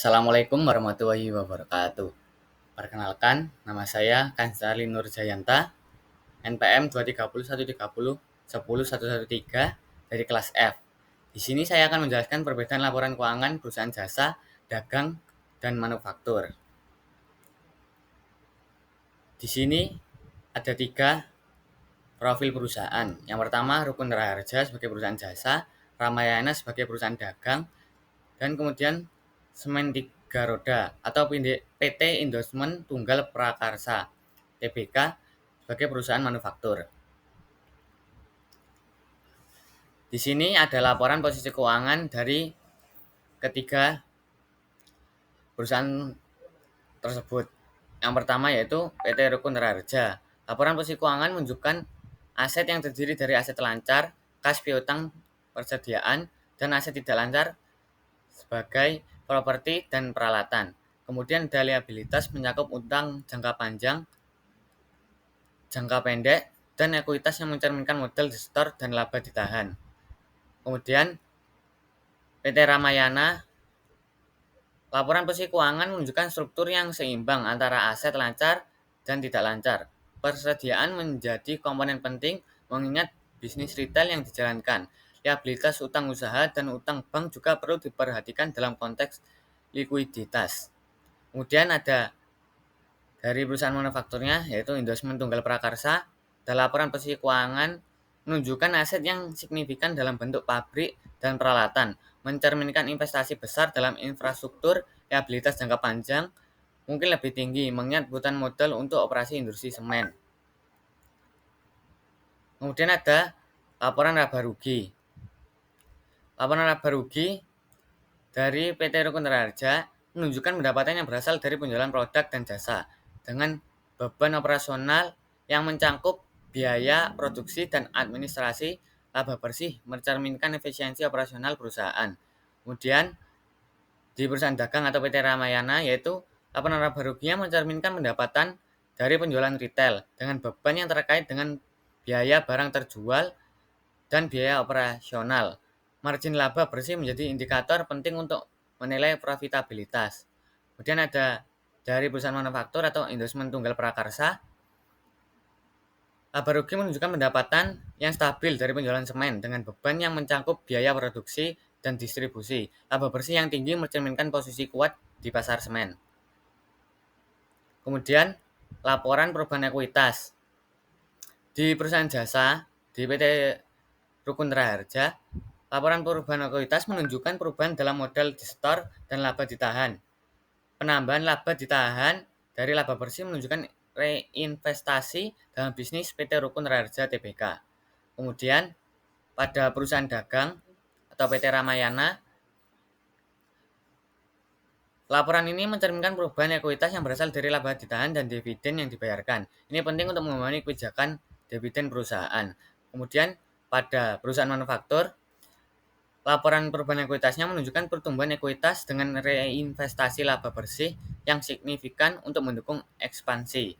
Assalamualaikum warahmatullahi wabarakatuh. Perkenalkan, nama saya Kansarli Nur Jayanta, NPM 230130113 dari kelas F. Di sini saya akan menjelaskan perbedaan laporan keuangan perusahaan jasa, dagang, dan manufaktur. Di sini ada 3 profil perusahaan. Yang pertama, Rukun Raharja sebagai perusahaan jasa, Ramayana sebagai perusahaan dagang, dan kemudian Semen Tiga Roda atau PT Endorsement Tunggal Prakarsa (TBK) sebagai perusahaan manufaktur. Di sini ada laporan posisi keuangan dari ketiga perusahaan tersebut. Yang pertama yaitu PT Rukun Raharja. Laporan posisi keuangan menunjukkan aset yang terdiri dari aset lancar, kas piutang persediaan, dan aset tidak lancar sebagai properti dan peralatan. Kemudian ada liabilitas mencakup utang jangka panjang, jangka pendek, dan ekuitas yang mencerminkan modal disetor dan laba ditahan. Kemudian PT Ramayana, laporan posisi keuangan menunjukkan struktur yang seimbang antara aset lancar dan tidak lancar. Persediaan menjadi komponen penting mengingat bisnis retail yang dijalankan. Liabilitas utang usaha dan utang bank juga perlu diperhatikan dalam konteks likuiditas. Kemudian ada dari perusahaan manufakturnya yaitu Endorsement Tunggal Prakarsa. Dalam laporan posisi keuangan menunjukkan aset yang signifikan dalam bentuk pabrik dan peralatan, mencerminkan investasi besar dalam infrastruktur. Liabilitas jangka panjang mungkin lebih tinggi mengingat kebutuhan modal untuk operasi industri semen. Kemudian ada laporan laba rugi. Laporan laba rugi dari PT Rukun Raharja menunjukkan pendapatan yang berasal dari penjualan produk dan jasa dengan beban operasional yang mencakup biaya produksi dan administrasi. Laba bersih mencerminkan efisiensi operasional perusahaan. Kemudian di perusahaan dagang atau PT Ramayana yaitu laporan laba ruginya mencerminkan pendapatan dari penjualan retail dengan beban yang terkait dengan biaya barang terjual dan biaya operasional. Margin laba bersih menjadi indikator penting untuk menilai profitabilitas. Kemudian ada dari perusahaan manufaktur atau Endorsement Tunggal Prakarsa. Laba rugi menunjukkan pendapatan yang stabil dari penjualan semen dengan beban yang mencakup biaya produksi dan distribusi. Laba bersih yang tinggi mencerminkan posisi kuat di pasar semen. Kemudian laporan perubahan ekuitas. Di perusahaan jasa, di PT Rukun Raharja, laporan perubahan ekuitas menunjukkan perubahan dalam modal disetor dan laba ditahan. Penambahan laba ditahan dari laba bersih menunjukkan reinvestasi dalam bisnis PT Rukun Raharja TBK. Kemudian pada perusahaan dagang atau PT Ramayana, laporan ini mencerminkan perubahan ekuitas yang berasal dari laba ditahan dan dividen yang dibayarkan. Ini penting untuk memahami kebijakan dividen perusahaan. Kemudian pada perusahaan manufaktur, laporan perubahan ekuitasnya menunjukkan pertumbuhan ekuitas dengan reinvestasi laba bersih yang signifikan untuk mendukung ekspansi.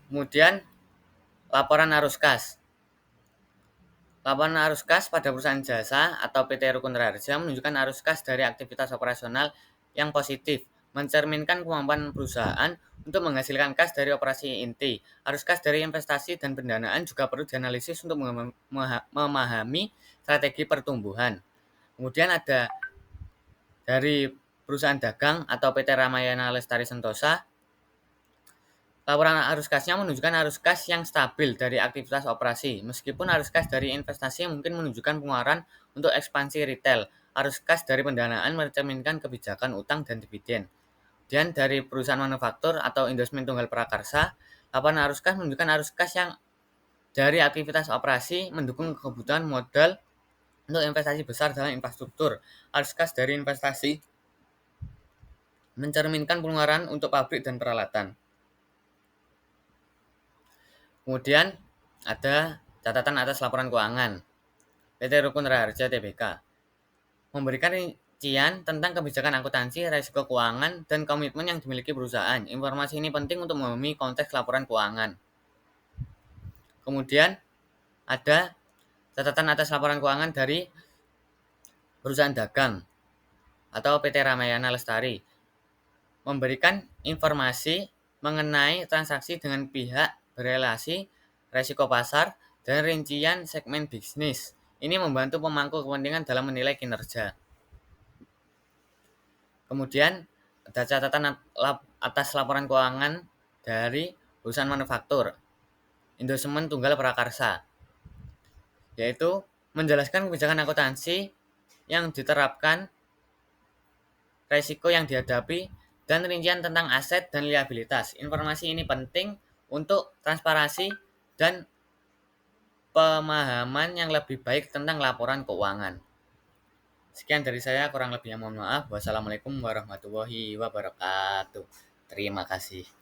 Kemudian laporan arus kas. Laporan arus kas pada perusahaan jasa atau PT Rukun Raharja menunjukkan arus kas dari aktivitas operasional yang positif, mencerminkan kemampuan perusahaan untuk menghasilkan kas dari operasi inti. Arus kas dari investasi dan pendanaan juga perlu dianalisis untuk memahami strategi pertumbuhan. Kemudian ada dari perusahaan dagang atau PT Ramayana Lestari Sentosa. Laporan arus kasnya menunjukkan arus kas yang stabil dari aktivitas operasi. Meskipun arus kas dari investasi mungkin menunjukkan pengeluaran untuk ekspansi retail, arus kas dari pendanaan mencerminkan kebijakan utang dan dividen. Dan dari perusahaan manufaktur atau Endorsement Tunggal Prakarsa, laporan arus kas menunjukkan arus kas yang dari aktivitas operasi mendukung kebutuhan modal untuk investasi besar dalam infrastruktur. Arus kas dari investasi mencerminkan pengeluaran untuk pabrik dan peralatan. Kemudian ada catatan atas laporan keuangan. PT Rukun Raharja Tbk memberikan rincian tentang kebijakan akuntansi, risiko keuangan, dan komitmen yang dimiliki perusahaan. Informasi ini penting untuk memahami konteks laporan keuangan. Kemudian ada catatan atas laporan keuangan dari perusahaan dagang atau PT Ramayana Lestari. Memberikan informasi mengenai transaksi dengan pihak berelasi, resiko pasar, dan rincian segmen bisnis. Ini membantu pemangku kepentingan dalam menilai kinerja. Kemudian ada catatan atas laporan keuangan dari perusahaan manufaktur Indosemen Tunggal Prakarsa, yaitu menjelaskan kebijakan akuntansi yang diterapkan, resiko yang dihadapi, dan rincian tentang aset dan liabilitas. Informasi ini penting untuk transparansi dan pemahaman yang lebih baik tentang laporan keuangan. Sekian dari saya, kurang lebihnya mohon maaf. Wassalamualaikum warahmatullahi wabarakatuh. Terima kasih.